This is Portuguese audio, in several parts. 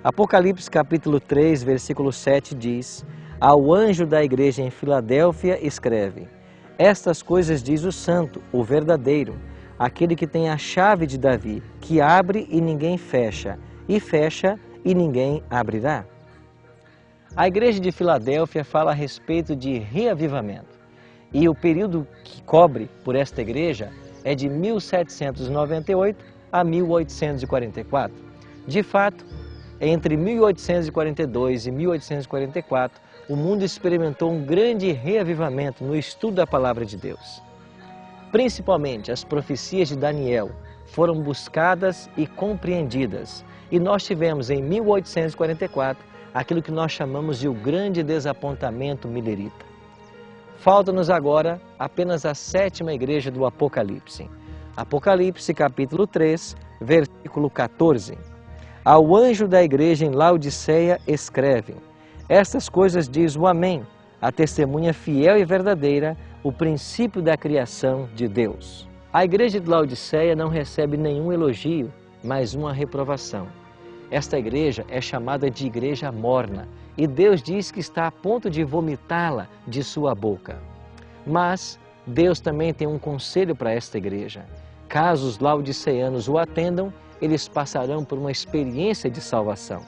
Apocalipse capítulo 3, versículo 7 diz: Ao anjo da igreja em Filadélfia escreve: Estas coisas diz o santo, o verdadeiro, aquele que tem a chave de Davi, que abre e ninguém fecha, e fecha e ninguém abrirá. A igreja de Filadélfia fala a respeito de reavivamento. E o período que cobre por esta igreja é de 1798 a 1844. De fato, entre 1842 e 1844, o mundo experimentou um grande reavivamento no estudo da Palavra de Deus. Principalmente as profecias de Daniel foram buscadas e compreendidas. E nós tivemos em 1844 aquilo que nós chamamos de o grande desapontamento milerita. Falta-nos agora apenas a 7ª igreja do Apocalipse. Apocalipse capítulo 3, versículo 14. Ao anjo da igreja em Laodiceia escreve: Estas coisas diz o Amém, a testemunha fiel e verdadeira, o princípio da criação de Deus. A igreja de Laodiceia não recebe nenhum elogio, mas uma reprovação. Esta igreja é chamada de igreja morna e Deus diz que está a ponto de vomitá-la de sua boca. Mas Deus também tem um conselho para esta igreja. Caso os laodiceanos o atendam, eles passarão por uma experiência de salvação.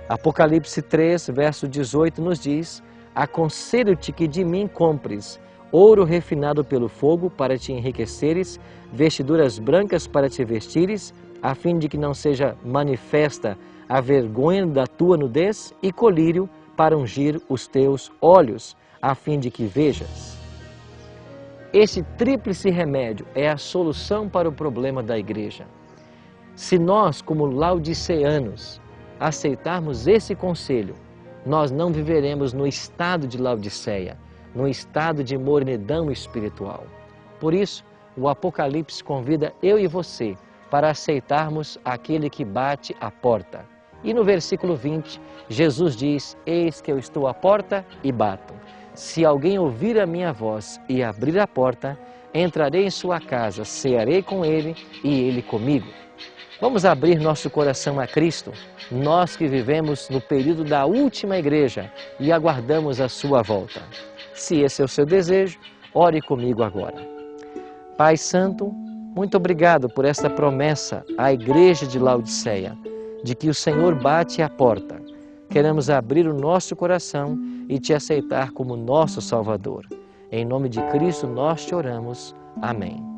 Apocalipse 3, verso 18 nos diz: Aconselho-te que de mim compres ouro refinado pelo fogo para te enriqueceres, vestiduras brancas para te vestires, a fim de que não seja manifesta a vergonha da tua nudez, e colírio para ungir os teus olhos, a fim de que vejas. Este tríplice remédio é a solução para o problema da igreja. Se nós, como laodiceanos, aceitarmos esse conselho, nós não viveremos no estado de Laodiceia, no estado de mornidão espiritual. Por isso, o Apocalipse convida eu e você para aceitarmos aquele que bate à porta. E no versículo 20, Jesus diz: Eis que eu estou à porta e bato. Se alguém ouvir a minha voz e abrir a porta, entrarei em sua casa, cearei com ele e ele comigo. Vamos abrir nosso coração a Cristo, nós que vivemos no período da última igreja e aguardamos a sua volta. Se esse é o seu desejo, ore comigo agora. Pai Santo, muito obrigado por esta promessa à igreja de Laodiceia, de que o Senhor bate à porta. Queremos abrir o nosso coração e te aceitar como nosso Salvador. Em nome de Cristo nós te oramos. Amém.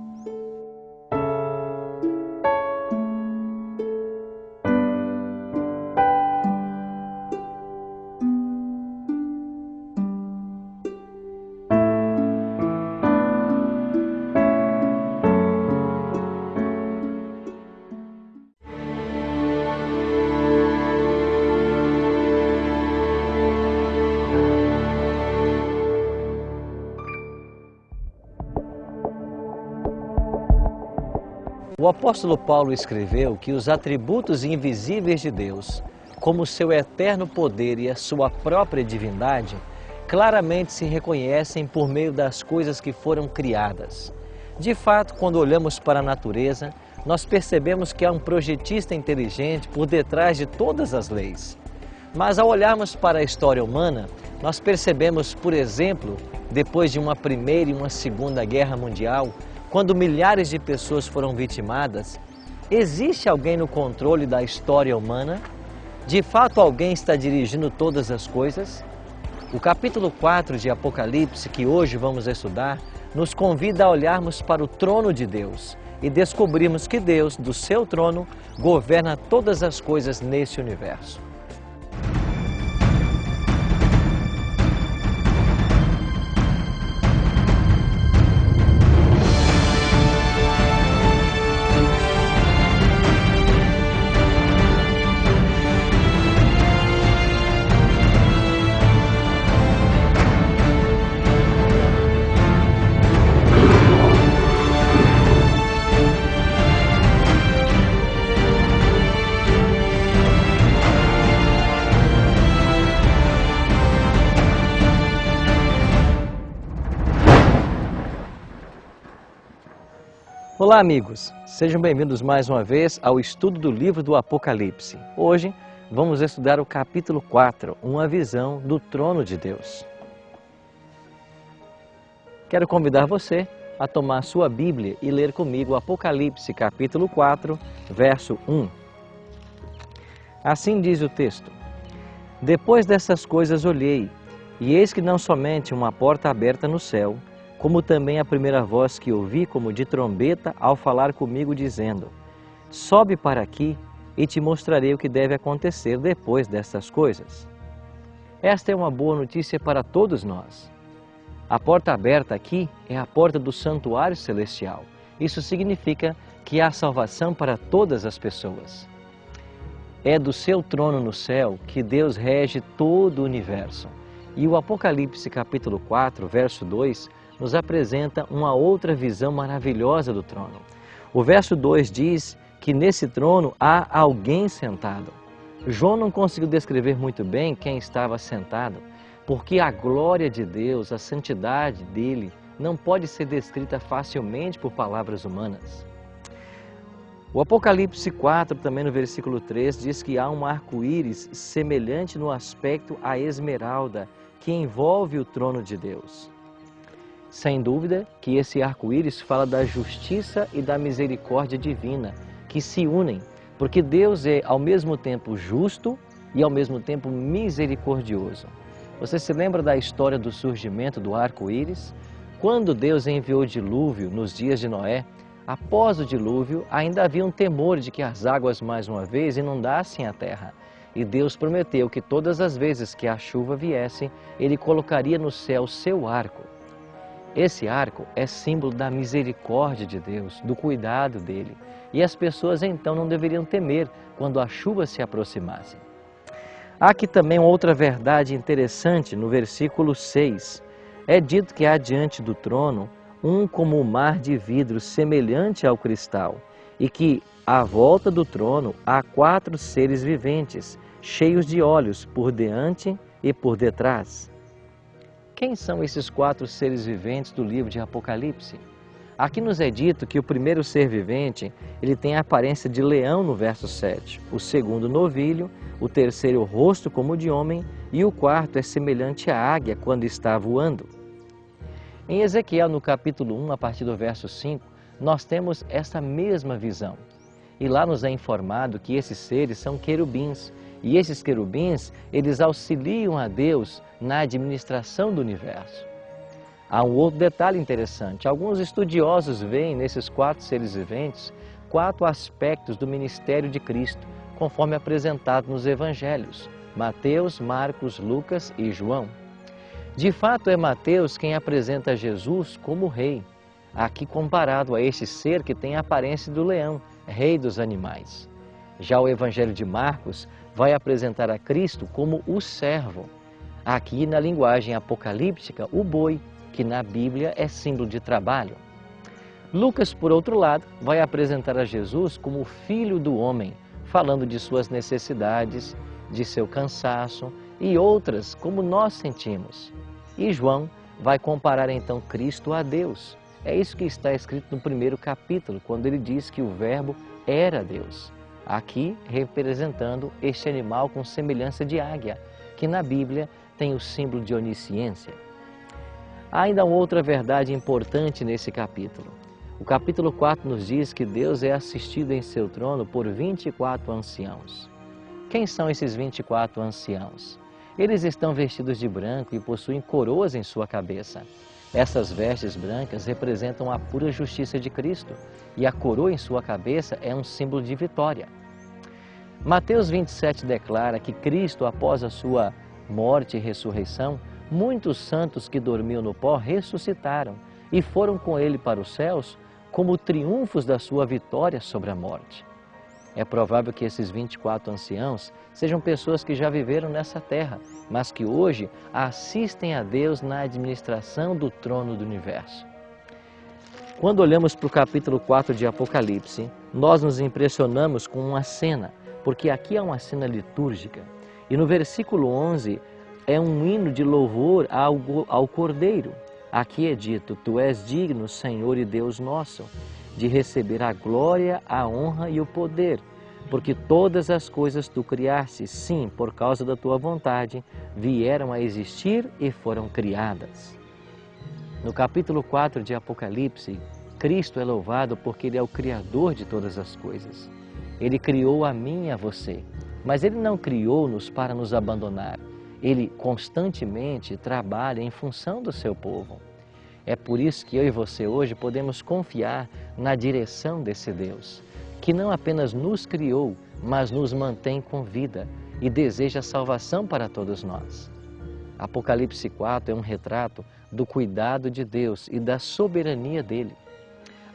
O apóstolo Paulo escreveu que os atributos invisíveis de Deus, como o seu eterno poder e a sua própria divindade, claramente se reconhecem por meio das coisas que foram criadas. De fato, quando olhamos para a natureza, nós percebemos que há um projetista inteligente por detrás de todas as leis. Mas ao olharmos para a história humana, nós percebemos, por exemplo, depois de uma Primeira e uma Segunda Guerra Mundial, quando milhares de pessoas foram vitimadas, existe alguém no controle da história humana? De fato, alguém está dirigindo todas as coisas? O capítulo 4 de Apocalipse, que hoje vamos estudar, nos convida a olharmos para o trono de Deus e descobrirmos que Deus, do seu trono, governa todas as coisas nesse universo. Olá amigos, sejam bem-vindos mais uma vez ao estudo do livro do Apocalipse. Hoje vamos estudar o capítulo 4, uma visão do trono de Deus. Quero convidar você a tomar sua Bíblia e ler comigo Apocalipse, capítulo 4, verso 1. Assim diz o texto: Depois dessas coisas olhei, e eis que não somente uma porta aberta no céu, como também a primeira voz que ouvi como de trombeta ao falar comigo, dizendo: Sobe para aqui e te mostrarei o que deve acontecer depois destas coisas. Esta é uma boa notícia para todos nós. A porta aberta aqui é a porta do santuário celestial. Isso significa que há salvação para todas as pessoas. É do seu trono no céu que Deus rege todo o universo. E o Apocalipse capítulo 4, verso 2, nos apresenta uma outra visão maravilhosa do trono. O verso 2 diz que nesse trono há alguém sentado. João não conseguiu descrever muito bem quem estava sentado, porque a glória de Deus, a santidade dele, não pode ser descrita facilmente por palavras humanas. O Apocalipse 4, também no versículo 3, diz que há um arco-íris semelhante no aspecto à esmeralda que envolve o trono de Deus. Sem dúvida que esse arco-íris fala da justiça e da misericórdia divina, que se unem, porque Deus é ao mesmo tempo justo e ao mesmo tempo misericordioso. Você se lembra da história do surgimento do arco-íris? Quando Deus enviou o dilúvio nos dias de Noé, após o dilúvio, ainda havia um temor de que as águas mais uma vez inundassem a terra. E Deus prometeu que todas as vezes que a chuva viesse, Ele colocaria no céu seu arco. Esse arco é símbolo da misericórdia de Deus, do cuidado dele. E as pessoas então não deveriam temer quando a chuva se aproximasse. Há aqui também outra verdade interessante no versículo 6. É dito que há diante do trono um como um mar de vidro semelhante ao cristal, e que à volta do trono há 4 seres viventes, cheios de olhos por diante e por detrás. Quem são esses 4 seres viventes do livro de Apocalipse? Aqui nos é dito que o primeiro ser vivente, ele tem a aparência de leão no verso 7, o segundo novilho, o terceiro o rosto como de homem e o quarto é semelhante à águia quando está voando. Em Ezequiel, no capítulo 1, a partir do verso 5, nós temos essa mesma visão. E lá nos é informado que esses seres são querubins, e esses querubins, eles auxiliam a Deus na administração do universo. Há um outro detalhe interessante. Alguns estudiosos veem nesses 4 seres viventes 4 aspectos do ministério de Cristo, conforme apresentado nos evangelhos, Mateus, Marcos, Lucas e João. De fato, é Mateus quem apresenta Jesus como rei, aqui comparado a este ser que tem a aparência do leão, rei dos animais. Já o evangelho de Marcos vai apresentar a Cristo como o servo, aqui na linguagem apocalíptica, o boi, que na Bíblia é símbolo de trabalho. Lucas, por outro lado, vai apresentar a Jesus como o Filho do Homem, falando de suas necessidades, de seu cansaço e outras como nós sentimos. E João vai comparar então Cristo a Deus. É isso que está escrito no primeiro capítulo, quando ele diz que o Verbo era Deus. Aqui representando este animal com semelhança de águia, que na Bíblia tem o símbolo de onisciência. Há ainda outra verdade importante nesse capítulo. O capítulo 4 nos diz que Deus é assistido em seu trono por 24 anciãos. Quem são esses 24 anciãos? Eles estão vestidos de branco e possuem coroas em sua cabeça. Essas vestes brancas representam a pura justiça de Cristo e a coroa em sua cabeça é um símbolo de vitória. Mateus 27 declara que Cristo, após a sua morte e ressurreição, muitos santos que dormiam no pó ressuscitaram e foram com ele para os céus como triunfos da sua vitória sobre a morte. É provável que esses 24 anciãos sejam pessoas que já viveram nessa terra, mas que hoje assistem a Deus na administração do trono do universo. Quando olhamos para o capítulo 4 de Apocalipse, nós nos impressionamos com uma cena, porque aqui é uma cena litúrgica. E no versículo 11 é um hino de louvor ao Cordeiro. Aqui é dito: Tu és digno, Senhor e Deus nosso, de receber a glória, a honra e o poder, porque todas as coisas tu criaste, sim, por causa da tua vontade, vieram a existir e foram criadas. No capítulo 4 de Apocalipse, Cristo é louvado porque Ele é o Criador de todas as coisas. Ele criou a mim e a você, mas Ele não criou-nos para nos abandonar. Ele constantemente trabalha em função do seu povo. É por isso que eu e você hoje podemos confiar na direção desse Deus, que não apenas nos criou, mas nos mantém com vida e deseja salvação para todos nós. Apocalipse 4 é um retrato do cuidado de Deus e da soberania dele.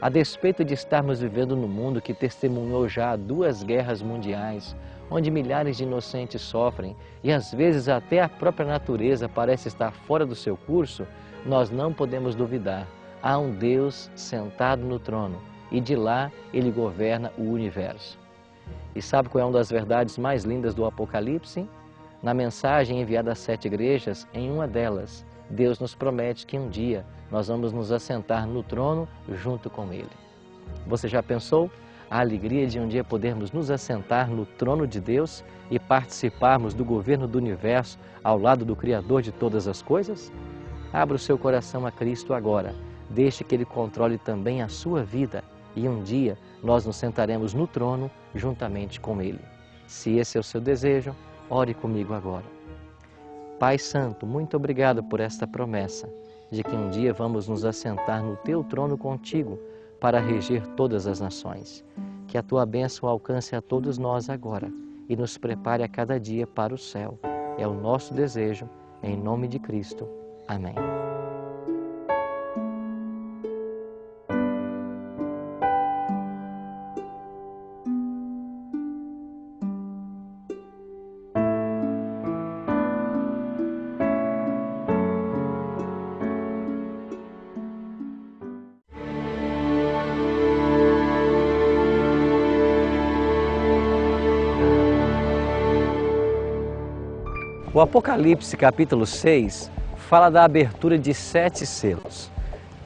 A despeito de estarmos vivendo num mundo que testemunhou já 2 guerras mundiais, onde milhares de inocentes sofrem e às vezes até a própria natureza parece estar fora do seu curso, nós não podemos duvidar. Há um Deus sentado no trono e de lá Ele governa o universo. E sabe qual é uma das verdades mais lindas do Apocalipse? Na mensagem enviada às 7 igrejas, em uma delas, Deus nos promete que um dia nós vamos nos assentar no trono junto com Ele. Você já pensou a alegria de um dia podermos nos assentar no trono de Deus e participarmos do governo do universo ao lado do Criador de todas as coisas? Abra o seu coração a Cristo agora. Deixe que Ele controle também a sua vida e um dia nós nos sentaremos no trono juntamente com Ele. Se esse é o seu desejo, ore comigo agora. Pai Santo, muito obrigado por esta promessa de que um dia vamos nos assentar no Teu trono contigo para reger todas as nações. Que a Tua bênção alcance a todos nós agora e nos prepare a cada dia para o céu. É o nosso desejo, em nome de Cristo. Amém. O Apocalipse capítulo 6 fala da abertura de 7 selos.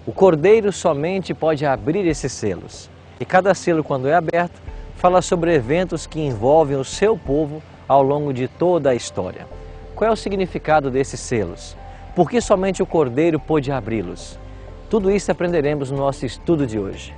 O Cordeiro somente pode abrir esses selos. E cada selo, quando é aberto, fala sobre eventos que envolvem o seu povo ao longo de toda a história. Qual é o significado desses selos? Por que somente o Cordeiro pôde abri-los? Tudo isso aprenderemos no nosso estudo de hoje.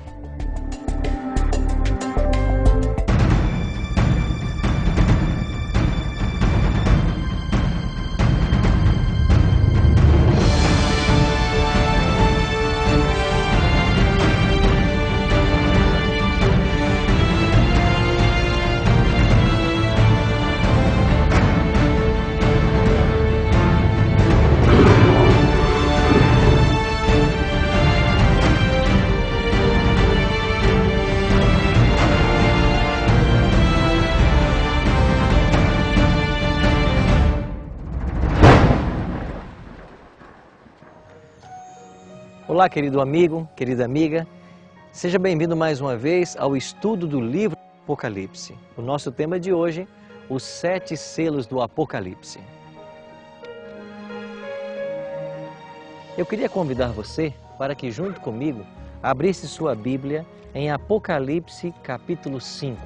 Olá, querido amigo, querida amiga, seja bem-vindo mais uma vez ao estudo do livro Apocalipse. O nosso tema de hoje, os 7 selos do Apocalipse. Eu queria convidar você para que junto comigo abrisse sua Bíblia em Apocalipse capítulo 5.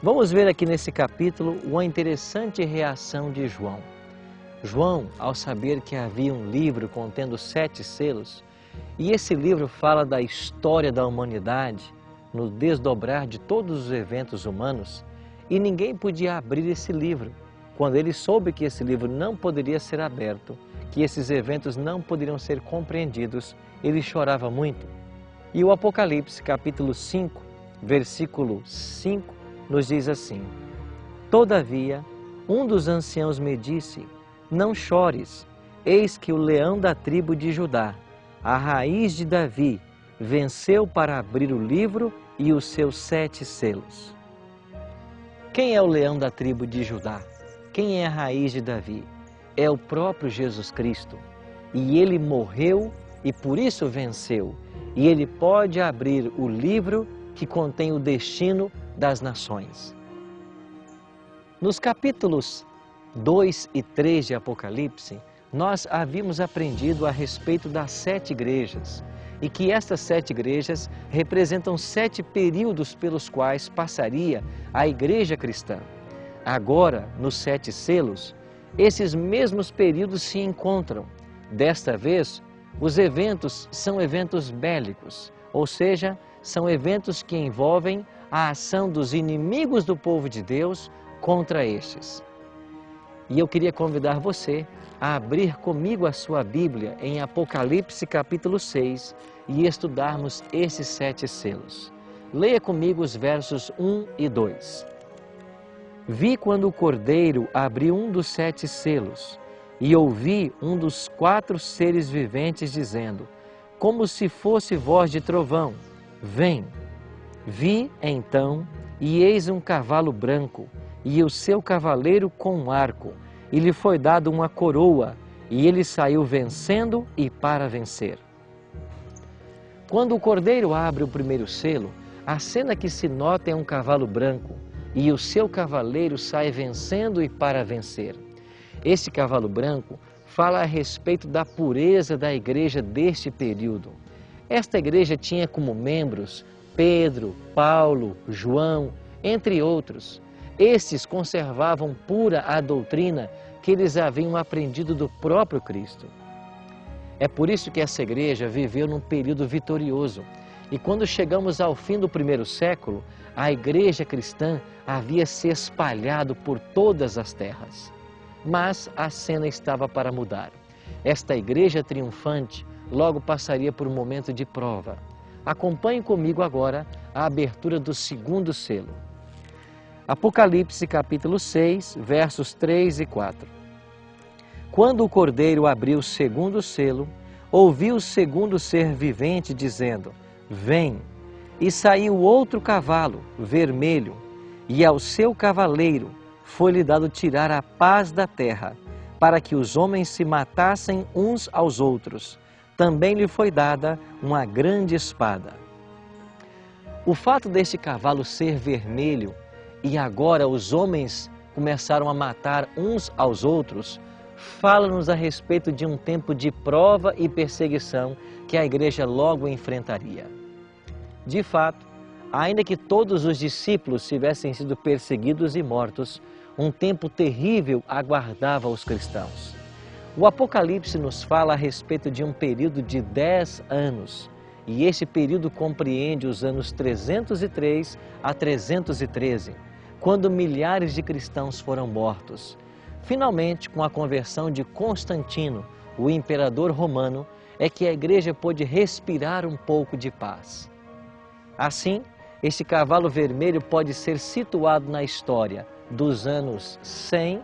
Vamos ver aqui nesse capítulo uma interessante reação de João. João, ao saber que havia um livro contendo 7 selos, e esse livro fala da história da humanidade, no desdobrar de todos os eventos humanos, e ninguém podia abrir esse livro. Quando ele soube que esse livro não poderia ser aberto, que esses eventos não poderiam ser compreendidos, ele chorava muito. E o Apocalipse, capítulo 5, versículo 5, nos diz assim: Todavia, um dos anciãos me disse: Não chores, eis que o leão da tribo de Judá, a raiz de Davi, venceu para abrir o livro e os seus 7 selos. Quem é o leão da tribo de Judá? Quem é a raiz de Davi? É o próprio Jesus Cristo. E ele morreu e por isso venceu. E ele pode abrir o livro que contém o destino das nações. Nos capítulos 2 e 3 de Apocalipse, nós havíamos aprendido a respeito das 7 igrejas. e que estas 7 igrejas representam 7 períodos pelos quais passaria a igreja cristã. Agora, nos 7 selos, esses mesmos períodos se encontram. Desta vez, os eventos são eventos bélicos, ou seja, são eventos que envolvem a ação dos inimigos do povo de Deus contra estes. E eu queria convidar você a abrir comigo a sua Bíblia em Apocalipse capítulo 6 e estudarmos esses 7 selos. Leia comigo os versos 1 e 2. Vi quando o Cordeiro abriu um dos 7 selos e ouvi um dos 4 seres viventes dizendo, como se fosse voz de trovão, vem. Vi então, e eis um cavalo branco, e o seu cavaleiro com um arco, e lhe foi dado uma coroa, e ele saiu vencendo e para vencer. Quando o Cordeiro abre o primeiro selo, a cena que se nota é um cavalo branco, e o seu cavaleiro sai vencendo e para vencer. Esse cavalo branco fala a respeito da pureza da igreja deste período. Esta igreja tinha como membros Pedro, Paulo, João, entre outros. Estes conservavam pura a doutrina que eles haviam aprendido do próprio Cristo. É por isso que essa igreja viveu num período vitorioso. E quando chegamos ao fim do primeiro século, a igreja cristã havia se espalhado por todas as terras. Mas a cena estava para mudar. Esta igreja triunfante logo passaria por um momento de prova. Acompanhe comigo agora a abertura do segundo selo. Apocalipse capítulo 6, versos 3 e 4. Quando o Cordeiro abriu o segundo selo, ouvi o segundo ser vivente dizendo, vem. E saiu outro cavalo, vermelho, e ao seu cavaleiro foi-lhe dado tirar a paz da terra, para que os homens se matassem uns aos outros. Também lhe foi dada uma grande espada. O fato deste cavalo ser vermelho e agora os homens começaram a matar uns aos outros, fala-nos a respeito de um tempo de prova e perseguição que a igreja logo enfrentaria. De fato, ainda que todos os discípulos tivessem sido perseguidos e mortos, um tempo terrível aguardava os cristãos. O Apocalipse nos fala a respeito de um período de 10 anos, e este período compreende os anos 303 a 313, quando milhares de cristãos foram mortos. Finalmente, com a conversão de Constantino, o imperador romano, é que a igreja pôde respirar um pouco de paz. Assim, este cavalo vermelho pode ser situado na história dos anos 100,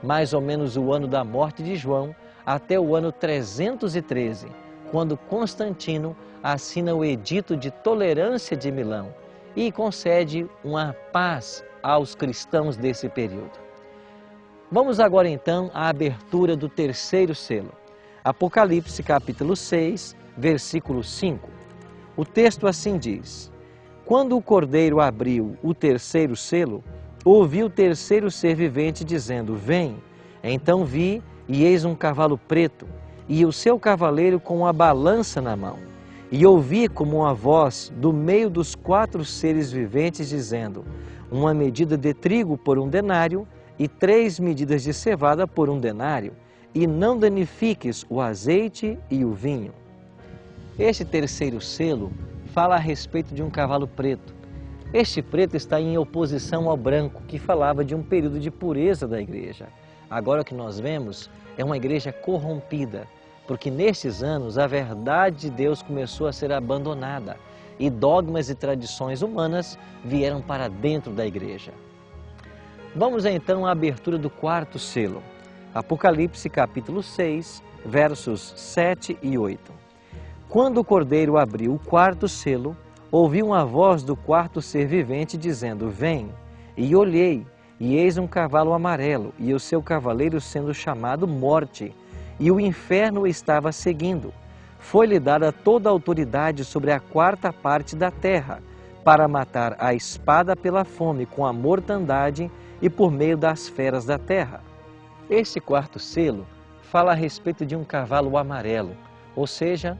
mais ou menos o ano da morte de João, até o ano 313, quando Constantino assina o Edito de Tolerância de Milão e concede uma paz aos cristãos desse período. Vamos agora então à abertura do terceiro selo. Apocalipse capítulo 6, versículo 5. O texto assim diz, quando o Cordeiro abriu o terceiro selo, ouvi o terceiro ser vivente dizendo, vem. Então vi, e eis um cavalo preto, e o seu cavaleiro com uma balança na mão. E ouvi como uma voz do meio dos 4 seres viventes dizendo, uma medida de trigo por 1 denário, e 3 medidas de cevada por 1 denário, e não danifiques o azeite e o vinho. Este terceiro selo fala a respeito de um cavalo preto. Este preto está em oposição ao branco, que falava de um período de pureza da igreja. Agora o que nós vemos é uma igreja corrompida, porque nestes anos a verdade de Deus começou a ser abandonada e dogmas e tradições humanas vieram para dentro da igreja. Vamos então à abertura do quarto selo. Apocalipse capítulo 6, versos 7 e 8. Quando o Cordeiro abriu o quarto selo, ouvi uma voz do quarto ser vivente dizendo, vem. E olhei, e eis um cavalo amarelo, e o seu cavaleiro sendo chamado Morte, e o inferno o estava seguindo. Foi-lhe dada toda a autoridade sobre a 4ª parte da terra, para matar a espada pela fome com a mortandade e por meio das feras da terra. Este quarto selo fala a respeito de um cavalo amarelo, ou seja,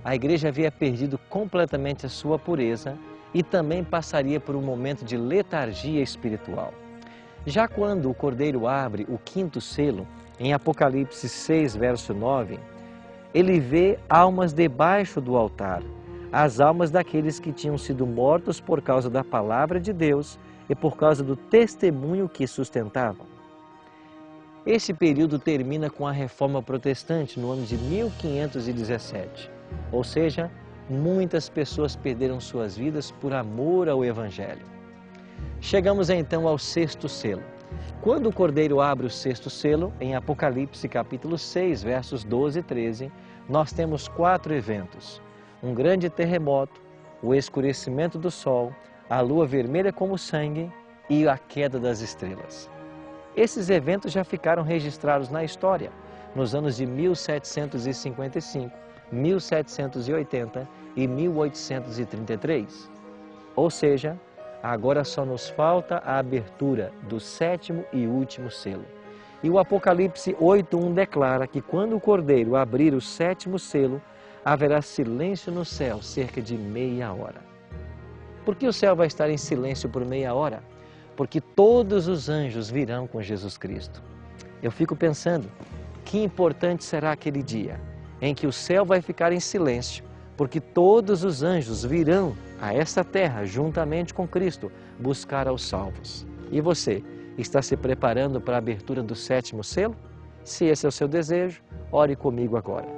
a igreja havia perdido completamente a sua pureza e também passaria por um momento de letargia espiritual. Já quando o Cordeiro abre o quinto selo, em Apocalipse 6, verso 9, ele vê almas debaixo do altar, as almas daqueles que tinham sido mortos por causa da palavra de Deus e por causa do testemunho que sustentavam. Esse período termina com a Reforma Protestante no ano de 1517, ou seja, muitas pessoas perderam suas vidas por amor ao Evangelho. Chegamos então ao sexto selo. Quando o Cordeiro abre o sexto selo, em Apocalipse capítulo 6, versos 12 e 13, nós temos 4 eventos. Um grande terremoto, o escurecimento do sol, a lua vermelha como sangue e a queda das estrelas. Esses eventos já ficaram registrados na história, nos anos de 1755, 1780 e 1833. Ou seja, agora só nos falta a abertura do sétimo e último selo. E o Apocalipse 8:1 declara que quando o Cordeiro abrir o sétimo selo, haverá silêncio no céu cerca de meia hora. Por que o céu vai estar em silêncio por meia hora? Porque todos os anjos virão com Jesus Cristo. Eu fico pensando, que importante será aquele dia em que o céu vai ficar em silêncio, porque todos os anjos virão a esta terra juntamente com Cristo buscar aos salvos. E você, está se preparando para a abertura do sétimo selo? Se esse é o seu desejo, ore comigo agora.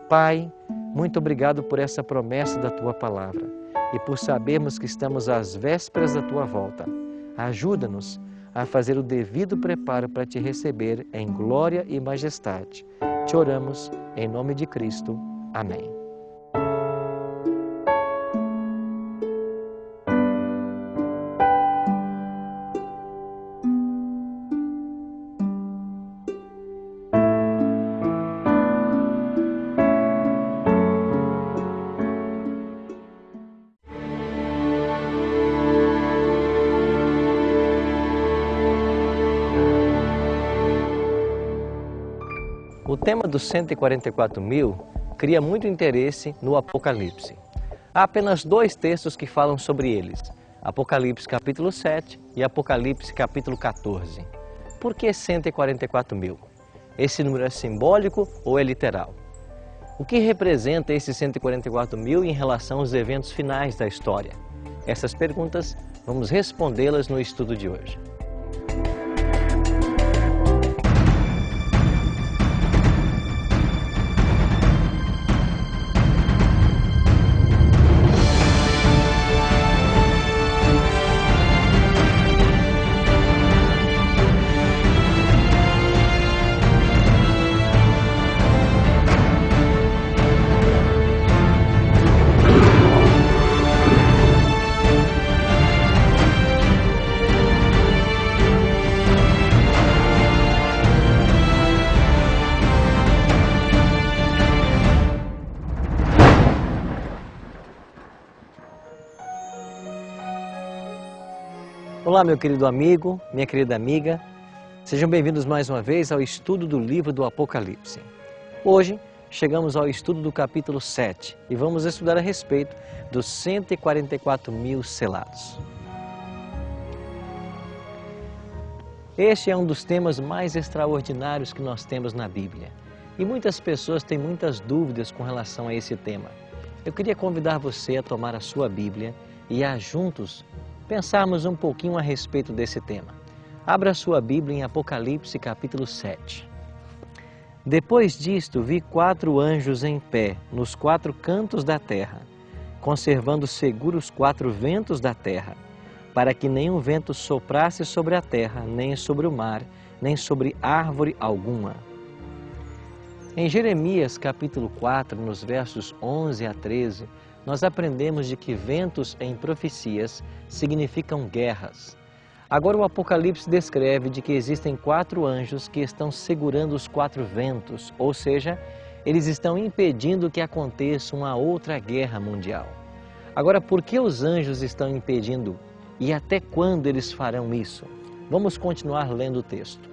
Pai, muito obrigado por essa promessa da Tua palavra e por sabermos que estamos às vésperas da Tua volta. Ajuda-nos a fazer o devido preparo para Te receber em glória e majestade. Te oramos em nome de Cristo. Amém. O tema dos 144.000 cria muito interesse no Apocalipse. Há apenas 2 textos que falam sobre eles, Apocalipse capítulo 7 e Apocalipse capítulo 14. Por que 144.000? Esse número é simbólico ou é literal? O que representa esses 144.000 em relação aos eventos finais da história? Essas perguntas vamos respondê-las no estudo de hoje. Olá, meu querido amigo, minha querida amiga, sejam bem-vindos mais uma vez ao estudo do livro do Apocalipse. Hoje chegamos ao estudo do capítulo 7 e vamos estudar a respeito dos 144.000 selados. Este é um dos temas mais extraordinários que nós temos na Bíblia e muitas pessoas têm muitas dúvidas com relação a esse tema. Eu queria convidar você a tomar a sua Bíblia e a juntos pensarmos um pouquinho a respeito desse tema. Abra sua Bíblia em Apocalipse capítulo 7. Depois disto vi 4 anjos em pé nos 4 cantos da terra, conservando seguros os 4 ventos da terra, para que nenhum vento soprasse sobre a terra, nem sobre o mar, nem sobre árvore alguma. Em Jeremias capítulo 4, nos versos 11 a 13, nós aprendemos de que ventos em profecias significam guerras. Agora o Apocalipse descreve de que existem 4 anjos que estão segurando os 4 ventos, ou seja, eles estão impedindo que aconteça uma outra guerra mundial. Agora, por que os anjos estão impedindo e até quando eles farão isso? Vamos continuar lendo o texto.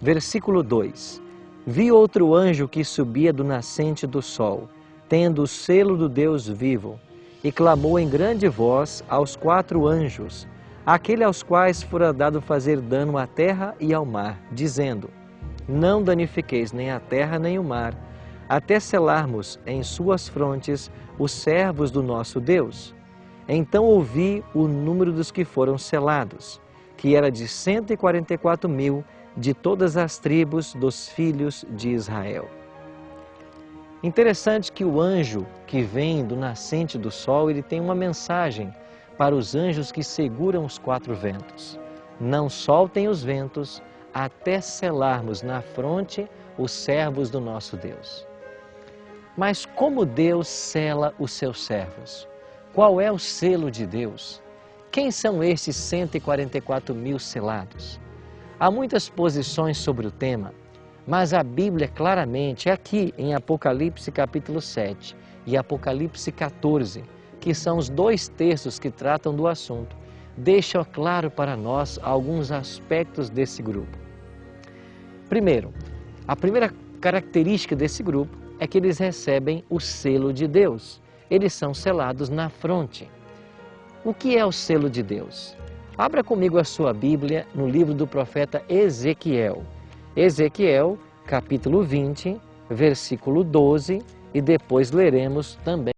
Versículo 2. Vi outro anjo que subia do nascente do sol, tendo o selo do Deus vivo, e clamou em grande voz aos 4 anjos, aquele aos quais fora dado fazer dano à terra e ao mar, dizendo: não danifiqueis nem a terra nem o mar, até selarmos em suas frontes os servos do nosso Deus. Então ouvi o número dos que foram selados, que era de 144.000 de todas as tribos dos filhos de Israel. Interessante que o anjo que vem do nascente do sol, ele tem uma mensagem para os anjos que seguram os 4 ventos. Não soltem os ventos até selarmos na fronte os servos do nosso Deus. Mas como Deus sela os seus servos? Qual é o selo de Deus? Quem são estes 144.000 selados? Há muitas posições sobre o tema, mas a Bíblia claramente, aqui em Apocalipse capítulo 7 e Apocalipse 14, que são os 2 textos que tratam do assunto, deixa claro para nós alguns aspectos desse grupo. Primeiro, a primeira característica desse grupo é que eles recebem o selo de Deus. Eles são selados na fronte. O que é o selo de Deus? Abra comigo a sua Bíblia no livro do profeta Ezequiel. Ezequiel, capítulo 20, versículo 12, e depois leremos também